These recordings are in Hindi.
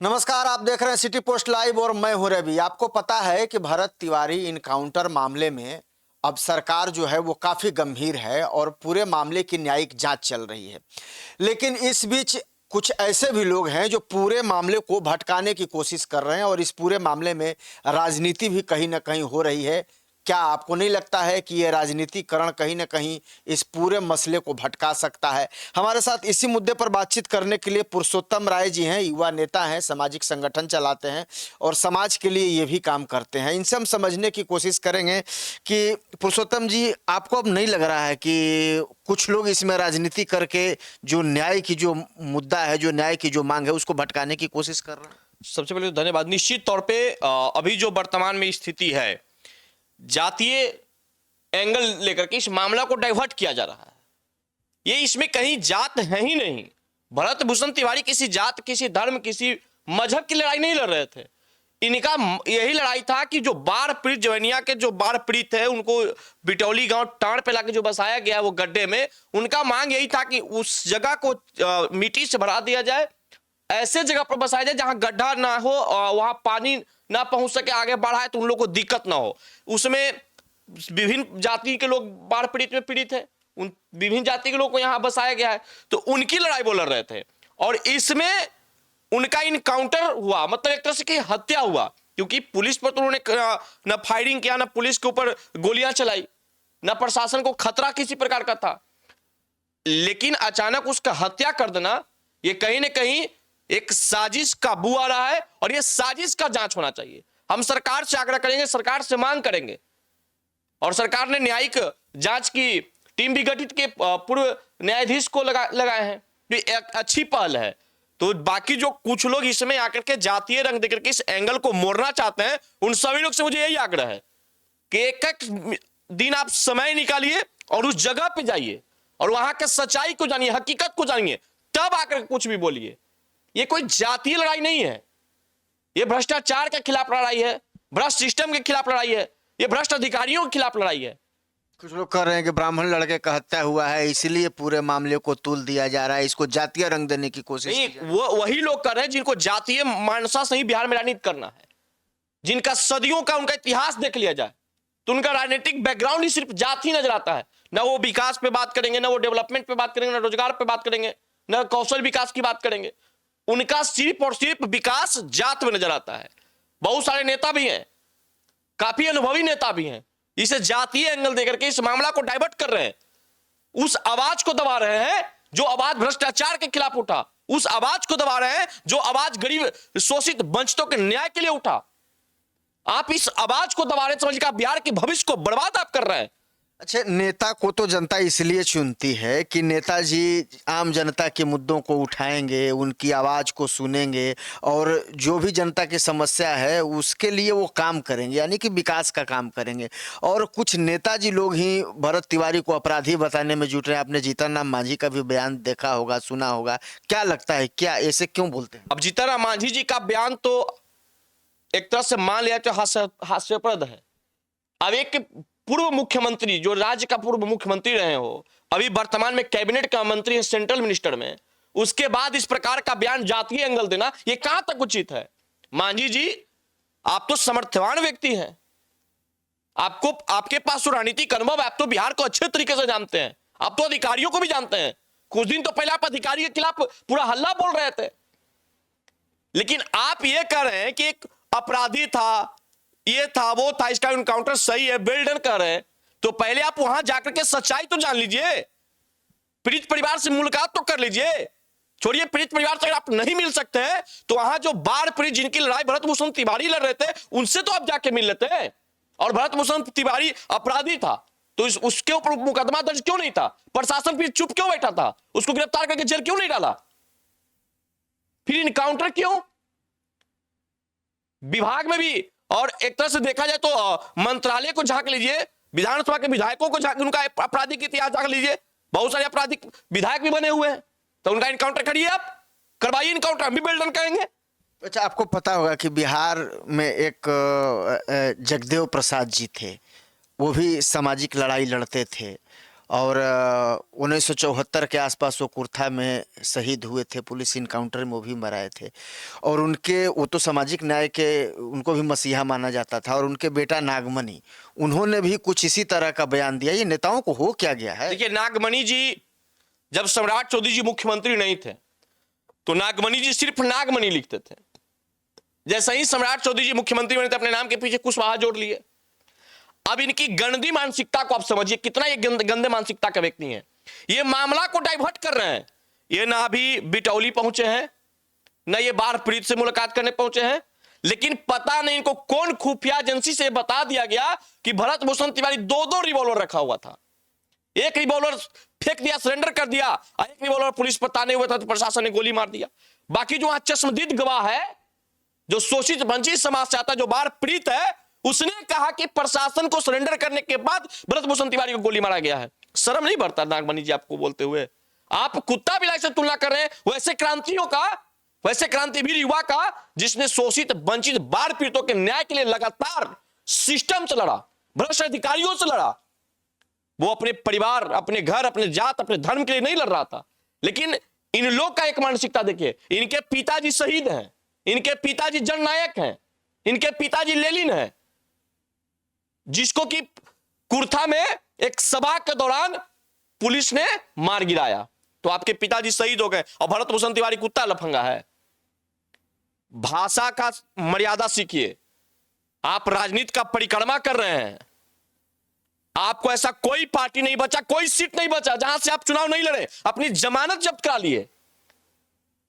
नमस्कार, आप देख रहे हैं सिटी पोस्ट लाइव और मैं हूं रवि। आपको पता है कि भरत तिवारी इनकाउंटर मामले में अब सरकार जो है वो काफी गंभीर है और पूरे मामले की न्यायिक जांच चल रही है। लेकिन इस बीच कुछ ऐसे भी लोग हैं जो पूरे मामले को भटकाने की कोशिश कर रहे हैं और इस पूरे मामले में राजनीति भी कहीं ना कहीं हो रही है। क्या आपको नहीं लगता है कि यह राजनीतिकरण कहीं ना कहीं इस पूरे मसले को भटका सकता है? हमारे साथ इसी मुद्दे पर बातचीत करने के लिए पुरुषोत्तम राय जी हैं, युवा नेता हैं, सामाजिक संगठन चलाते हैं और समाज के लिए ये भी काम करते हैं। इनसे हम समझने की कोशिश करेंगे कि पुरुषोत्तम जी, आपको अब नहीं लग रहा है कि कुछ लोग इसमें राजनीति करके जो न्याय की जो मुद्दा है, जो न्याय की जो मांग है, उसको भटकाने की कोशिश कर रहे हैं? सबसे पहले तो धन्यवाद। निश्चित तौर पे अभी जो वर्तमान में स्थिति है, जातीय एंगल लेकर के इस मामला को डाइवर्ट किया जा रहा है। ये इसमें कहीं जात है ही नहीं। भरत भूषण तिवारी किसी जात, किसी धर्म, किसी मजहब की लड़ाई नहीं लड़ रहे थे। इनका यही लड़ाई था कि जो बाढ़ पीड़ित, जवनिया के जो बाढ़ पीड़ित है, उनको बिटौली गांव टाण पे लाके जो बसाया गया वो गड्ढे में, उनका मांग यही था कि उस जगह को मिट्टी से भरा दिया जाए, ऐसे जगह पर बसाया जाए जहां गड्ढा ना हो, वहां पानी ना पहुंच सके, आगे बढ़ाए तो उन लोगों को दिक्कत ना हो। उसमें विभिन्न जाति के लोग बाढ़ पीड़ित में पीड़ित है, उन विभिन्न जाति के लोग को यहां बसाया गया है, तो उनकी लड़ाई वो लड़ रहे थे। और इसमें उनका इनकाउंटर हुआ, मतलब एक तरह से कि हत्या हुआ, क्योंकि पुलिस पर तो उन्होंने न फायरिंग किया, न पुलिस के ऊपर गोलियां चलाई, न प्रशासन को खतरा किसी प्रकार का था। लेकिन अचानक उसका हत्या कर देना, ये कहीं ना कहीं एक साजिश का बू आ रहा है और ये साजिश का जांच होना चाहिए। हम सरकार से आग्रह करेंगे, सरकार से मांग करेंगे, और सरकार ने न्यायिक जांच की टीम भी गठित के पूर्व न्यायाधीश को लगाए हैं। तो एक अच्छी पहल है। तो बाकी जो कुछ लोग इसमें आकर के जातीय रंग देकर के इस एंगल को मोड़ना चाहते हैं, उन सभी लोग से मुझे यही आग्रह है कि एक एक दिन आप समय निकालिए और उस जगह पे जाइए और वहां के सच्चाई को जानिए, हकीकत को जानिए, तब आकर कुछ भी बोलिए। ये कोई जातीय लड़ाई नहीं है, ये भ्रष्टाचार के खिलाफ लड़ाई है, भ्रष्ट सिस्टम के खिलाफ लड़ाई है, ये भ्रष्ट अधिकारियों के खिलाफ लड़ाई है। कुछ लोग कह रहे हैं कि ब्राह्मण लड़के का हत्या हुआ है, इसलिए पूरे मामले को तुल दिया जा रहा है, इसको जातीय रंग देने की कोशिश नहीं, की जा रही है। वो वही लोग कर रहे हैं जिनको जातीय मानसा से ही बिहार में राजनीति करना है, जिनका सदियों का उनका इतिहास देख लिया जाए तो उनका राजनीतिक बैकग्राउंड ही सिर्फ जाति नजर आता है। ना वो विकास पे बात करेंगे, ना वो डेवलपमेंट पे बात करेंगे, ना रोजगार पे बात करेंगे, ना कौशल विकास की बात करेंगे। उनका सिर्फ और सिर्फ विकास जात में नजर आता है। बहुत सारे नेता भी हैं, काफी अनुभवी नेता भी हैं, इसे जातीय एंगल देकर के इस मामला को डाइवर्ट कर रहे हैं, उस आवाज को दबा रहे हैं जो आवाज भ्रष्टाचार के खिलाफ उठा, उस आवाज को दबा रहे हैं जो आवाज गरीब शोषित वंचितों के न्याय के लिए उठा। आप इस आवाज को दबा रहे, समझिए बिहार के भविष्य को बर्बाद आप कर रहे हैं। अच्छा, नेता को तो जनता इसलिए चुनती है कि नेताजी आम जनता के मुद्दों को उठाएंगे, उनकी आवाज़ को सुनेंगे और जो भी जनता की समस्या है उसके लिए वो काम करेंगे, यानी कि विकास का काम करेंगे। और कुछ नेताजी लोग ही भरत तिवारी को अपराधी बताने में जुट रहे हैं। आपने जीतन राम मांझी का भी बयान देखा होगा, सुना होगा। क्या लगता है, क्या ऐसे क्यों बोलते हैं? अब जीतन राम मांझी जी का बयान तो एक तरह से मान लिया तो हास्यास्पद है। अब एक पूर्व मुख्यमंत्री, जो राज्य का पूर्व मुख्यमंत्री रहे हो, अभी वर्तमान में कैबिनेट का मंत्री है, सेंट्रल मिनिस्टर में, उसके बाद इस प्रकार का बयान जातीय एंगल देना, यह कहां तक उचित है? मांझी जी, आप तो समर्थवान व्यक्ति हैं, आपको, आपके पास तो राजनीतिक अनुभव, आप तो बिहार को अच्छे तरीके से जानते हैं, आप तो अधिकारियों को भी जानते हैं। कुछ दिन तो पहले आप अधिकारी के खिलाफ पूरा हल्ला बोल रहे थे, लेकिन आप ये कह रहे हैं कि एक अपराधी था, ये था, वो था, इसका इनकाउंटर सही है, वेल डन कर रहे हैं, तो पहले आप वहां जाकर के सच्चाई तो जान लीजिए, पीड़ित परिवार से मुलाकात तो कर लीजिए। छोड़िए, पीड़ित परिवार से अगर आप नहीं मिल सकते हैं तो वहां जो बाढ़ पीड़ित जिनकी लड़ाई भरत भूषण तिवारी लड़ रहे थे, उनसे तो आप जाके मिल लेते हैं। और भरत भूषण तिवारी अपराधी था तो उसके ऊपर मुकदमा दर्ज क्यों नहीं था? प्रशासन फिर चुप क्यों बैठा था? उसको गिरफ्तार करके जेल क्यों नहीं डाला? फिर इनकाउंटर क्यों? विभाग में भी, और एक तरह से देखा जाए तो मंत्रालय को झांक लीजिए, विधानसभा के विधायकों को झांक, उनका आपराधिक इतिहास झांक लीजिए, बहुत सारे आपराधिक विधायक भी बने हुए हैं, तो उनका इनकाउंटर करिए, आप करवाइए इनकाउंटर, हम भी बेल डन करेंगे। अच्छा, आपको पता होगा कि बिहार में एक जगदेव प्रसाद जी थे, वो भी सामाजिक लड़ाई लड़ते थे और 1974 के आसपास वो कुर्था में शहीद हुए थे, पुलिस इनकाउंटर में वो भी मराए थे। और उनके वो तो सामाजिक न्याय के उनको भी मसीहा माना जाता था। और उनके बेटा नागमणि, उन्होंने भी कुछ इसी तरह का बयान दिया। ये नेताओं को हो क्या गया है? देखिए, नागमणि जी, जब सम्राट चौधरी जी मुख्यमंत्री नहीं थे तो नागमणि जी सिर्फ नागमणि लिखते थे। जैसे ही सम्राट चौधरी जी मुख्यमंत्री बने थे, अपने नाम के पीछे कुशवाहा जोड़ लिए। अब इनकी गंदी मानसिकता को आप समझिए, कितना ये गंदे मानसिकता का व्यक्ति है। ये मामला को डाइवर्ट कर रहे हैं। ये ना अभी बिटौली पहुंचे हैं, ना ये बाढ़ पीड़ित से मुलाकात करने पहुंचे हैं, लेकिन पता नहीं इनको कौन खुफिया एजेंसी से बता दिया गया कि भरत भूषण तिवारी दो रिवॉल्वर रखा हुआ था। एक रिवॉल्वर फेंक दिया, सरेंडर कर दिया, और एक रिवॉल्वर पुलिस पर ताने हुए था तो प्रशासन ने गोली मार दिया। बाकी जो चश्मदीद गवाह है, जो शोषित वंचित समाज से आता, जो बाढ़ पीड़ित है, उसने कहा कि प्रशासन को सरेंडर करने के बाद भरत भूषण तिवारी को गोली मारा गया है। शर्म नहीं बढ़ता नागमणि जी आपको बोलते हुए? आप कुत्ता बिलाई से तुलना कर रहे हैं वैसे क्रांतियों का, वैसे क्रांतिवीर युवा का, जिसने शोषित वंचित बाढ़ पीड़ितों के न्याय के लिए लगातार सिस्टम से लड़ा, भ्रष्ट अधिकारियों से लड़ा। वो अपने परिवार, अपने घर, अपने जात, अपने धर्म के लिए नहीं लड़ रहा था। लेकिन इन लोग का एक मानसिकता देखिए, इनके पिताजी शहीद हैं, इनके पिताजी जननायक हैं, इनके पिताजी लेनिन हैं, जिसको कि कुर्था में एक सभा के दौरान पुलिस ने मार गिराया। तो आपके पिताजी शहीद हो गए और भरत भूषण तिवारी कुत्ता लफंगा है। भाषा का मर्यादा सीखिए। आप राजनीति का परिक्रमा कर रहे हैं। आपको ऐसा कोई पार्टी नहीं बचा, कोई सीट नहीं बचा जहां से आप चुनाव नहीं लड़े, अपनी जमानत जब्त करा लिए।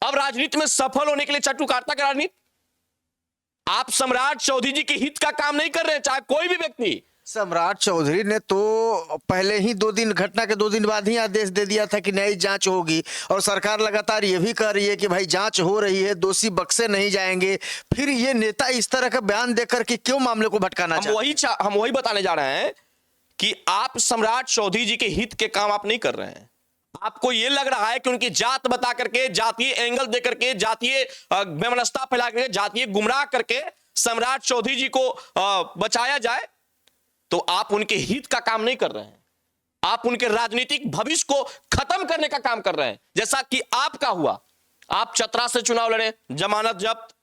अब राजनीति में सफल होने के लिए चटुकारिता का राजनीति। आप सम्राट चौधरी जी के हित का काम नहीं कर रहे हैं, चाहे कोई भी व्यक्ति। सम्राट चौधरी ने तो पहले ही 2 दिन, घटना के 2 दिन बाद ही आदेश दे दिया था कि नई जांच होगी। और सरकार लगातार ये भी कह रही है कि भाई जांच हो रही है, दोषी बक्से नहीं जाएंगे। फिर ये नेता इस तरह का बयान देकर के क्यों मामले को भटकाना चाहते हैं? हम वही बताने जा रहे हैं कि आप सम्राट चौधरी जी के हित के काम आप नहीं कर रहे हैं। आपको यह लग रहा है कि उनकी जात बता करके, जातीय एंगल दे करके, जातीय वैमनस्यता फैला करके, जातीय गुमराह करके सम्राट चौधरी जी को बचाया जाए, तो आप उनके हित का काम नहीं कर रहे हैं। आप उनके राजनीतिक भविष्य को खत्म करने का काम कर रहे हैं, जैसा कि आपका हुआ। आप चतरा से चुनाव लड़े, जमानत जब्त।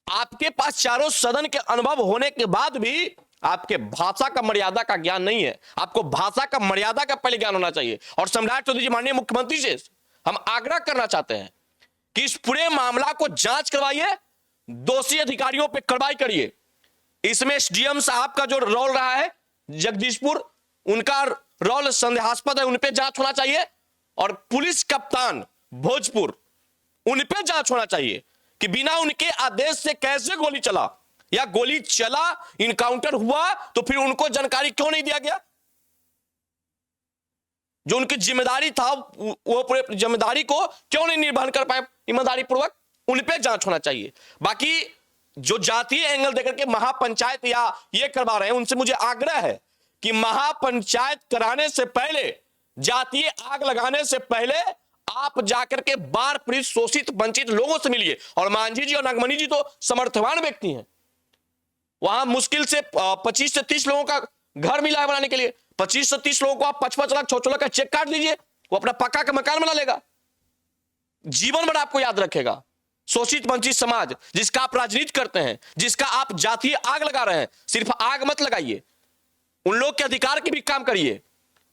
आपके पास चारों सदन के अनुभव होने के बाद भी आपके भाषा का मर्यादा का ज्ञान नहीं है। आपको भाषा का मर्यादा का पहले ज्ञान होना चाहिए। और सम्राट चौधरी जी, माननीय मुख्यमंत्री से हम आग्रह करना चाहते हैं कि इस पूरे मामला को जांच करवाइए, दोषी अधिकारियों पर कार्रवाई करिए। इसमें एसडीएम साहब का जो रोल रहा है जगदीशपुर, उनका रोल संदेहास्पद है, उन पे जांच होना चाहिए। और पुलिस कप्तान भोजपुर, उन पे जांच होना चाहिए कि बिना उनके आदेश से कैसे गोली चला, या गोली चला, इनकाउंटर हुआ, तो फिर उनको जानकारी क्यों नहीं दिया गया? जो उनकी जिम्मेदारी था, वो पूरे जिम्मेदारी को क्यों नहीं निर्वहन कर पाए ईमानदारी पूर्वक? उन पे जांच होना चाहिए। बाकी जो जातीय एंगल देकर के महापंचायत या ये करवा रहे हैं, उनसे मुझे आग्रह है कि महापंचायत कराने से पहले, जातीय आग लगाने से पहले आप जाकर के बाढ़ पीड़ित, शोषित, वंचित लोगों से मिलिए। और मांझी जी और नागमणि जी तो समर्थवान व्यक्ति हैं। वहां मुश्किल से 25 से 30 लोगों का घर मिला है बनाने के लिए। 25 से 30 लोगों को आप 55 लाख 6 लाख का चेक काट दीजिए, वो अपना पक्का का मकान बना लेगा, जीवन भर आपको याद रखेगा। शोषित वंचित समाज जिसका आप राजनीति करते हैं, जिसका आप जातीय आग लगा रहे हैं, सिर्फ आग मत लगाइए, उन लोग के अधिकार के भी काम करिए,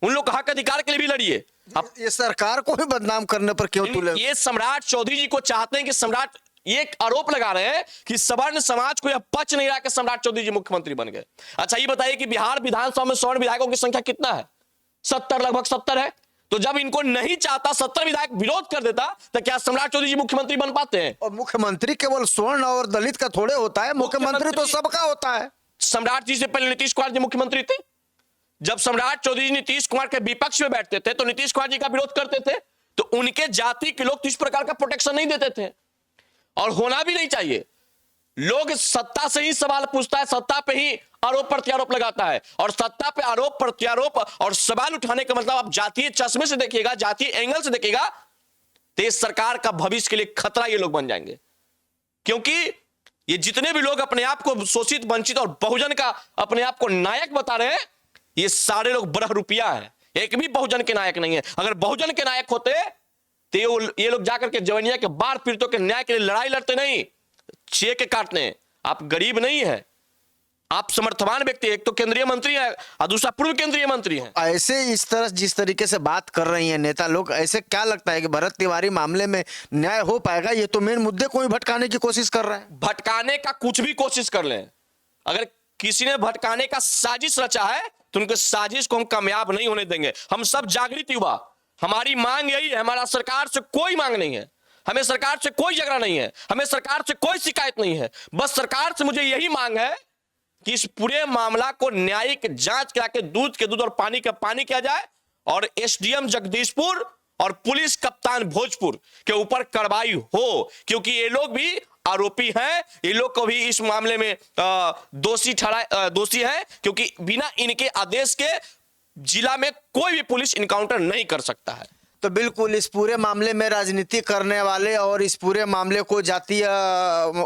उन लोग हक अधिकार के लिए भी लड़िए। आप ये सरकार को भी बदनाम करने पर क्यों तुले? ये सम्राट चौधरी जी को चाहते हैं कि सम्राट, ये आरोप लगा रहे हैं कि सवर्ण समाज को यह पच नहीं रहा कि सम्राट चौधरी जी मुख्यमंत्री बन गए। अच्छा ये बताइए कि बिहार विधानसभा में सवर्ण विधायकों की संख्या कितना है? 70, लगभग 70 है। तो जब इनको नहीं चाहता, 70 विधायक विरोध कर देता, तो क्या सम्राट चौधरी जी मुख्यमंत्री बन पाते हैं? और मुख्यमंत्री केवल स्वर्ण और दलित का थोड़े होता है, मुख्यमंत्री तो सबका होता है। सम्राट जी से पहले नीतीश कुमार जी मुख्यमंत्री थे। जब सम्राट चौधरी जी नीतीश कुमार के विपक्ष में बैठते थे तो नीतीश कुमार जी का विरोध करते थे, तो उनके जाति के लोग इस प्रकार का प्रोटेक्शन नहीं देते थे, और होना भी नहीं चाहिए। लोग सत्ता से ही सवाल पूछता है, सत्ता पे ही आरोप प्रत्यारोप लगाता है, और सत्ता पे आरोप प्रत्यारोप और सवाल उठाने का मतलब आप जातीय चश्मे से देखिएगा, जातीय एंगल से देखिएगा, तो इस सरकार का भविष्य के लिए खतरा ये लोग बन जाएंगे। क्योंकि ये जितने भी लोग अपने आप को शोषित, वंचित और बहुजन का अपने आप को नायक बता रहे हैं, ये सारे लोग बड़ा रुपया है। एक भी बहुजन के नायक नहीं है। अगर बहुजन के नायक होते तो ये लोग जाकर के जवनिया के बाढ़ पीड़ितों के न्याय के लिए लड़ाई लड़ते नहीं, चेक काटने। आप गरीब नहीं है, आप समर्थवान व्यक्ति, एक तो केंद्रीय मंत्री है और दूसरा पूर्व केंद्रीय मंत्री है। ऐसे इस तरह जिस तरीके से बात कर रही हैं नेता लोग, ऐसे क्या लगता है कि भरत तिवारी मामले में न्याय हो पाएगा? ये तो मेन मुद्दे को ही भटकाने की कोशिश कर रहे हैं। भटकाने का कुछ भी कोशिश कर लें, अगर किसी ने भटकाने का साजिश रचा है तो उनके साजिश को हम कामयाब नहीं होने देंगे। हम सब जागृत युवा, हमारी मांग यही है, हमारा सरकार से कोई मांग नहीं है, हमें सरकार से कोई झगड़ा नहीं है, हमें सरकार से कोई शिकायत नहीं है। बस सरकार से मुझे यही मांग है कि इस पूरे मामला को न्यायिक जांच करा के दूध के दूध और पानी का पानी किया जाए और एसडीएम जगदीशपुर और पुलिस कप्तान भोजपुर के ऊपर कार्रवाई हो, क्योंकि ये लोग भी आरोपी हैं, ये लोग को भी इस मामले में दोषी है, क्योंकि बिना इनके आदेश के जिला में कोई भी पुलिस इनकाउंटर नहीं कर सकता है। तो बिल्कुल इस पूरे मामले में राजनीति करने वाले और इस पूरे मामले को जातीय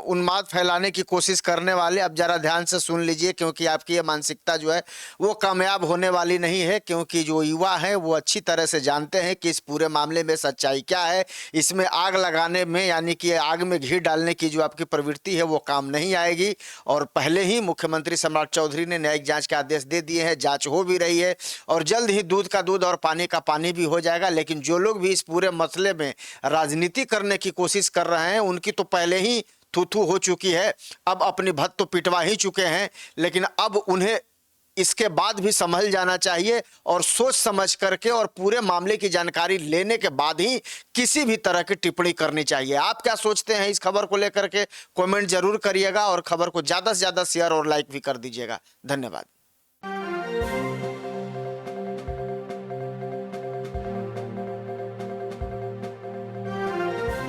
उन्माद फैलाने की कोशिश करने वाले, अब जरा ध्यान से सुन लीजिए, क्योंकि आपकी ये मानसिकता जो है वो कामयाब होने वाली नहीं है। क्योंकि जो युवा हैं वो अच्छी तरह से जानते हैं कि इस पूरे मामले में सच्चाई क्या है। इसमें आग लगाने में, यानी कि आग में घी डालने की जो आपकी प्रवृत्ति है वो काम नहीं आएगी। और पहले ही मुख्यमंत्री सम्राट चौधरी ने न्यायिक जाँच के आदेश दे दिए हैं, जाँच हो भी रही है और जल्द ही दूध का दूध और पानी का पानी भी हो जाएगा। लेकिन जो लोग भी इस पूरे मसले में राजनीति करने की कोशिश कर रहे हैं उनकी तो पहले ही थू-थू हो चुकी है, अब अपनी भत तो पिटवा ही चुके हैं। लेकिन अब उन्हें इसके बाद भी संभल जाना चाहिए और सोच समझ करके और पूरे मामले की जानकारी लेने के बाद ही किसी भी तरह की टिप्पणी करनी चाहिए। आप क्या सोचते हैं इस खबर को लेकर के? कमेंट जरूर करिएगा और खबर को ज्यादा से ज्यादा शेयर और लाइक भी कर दीजिएगा। धन्यवाद।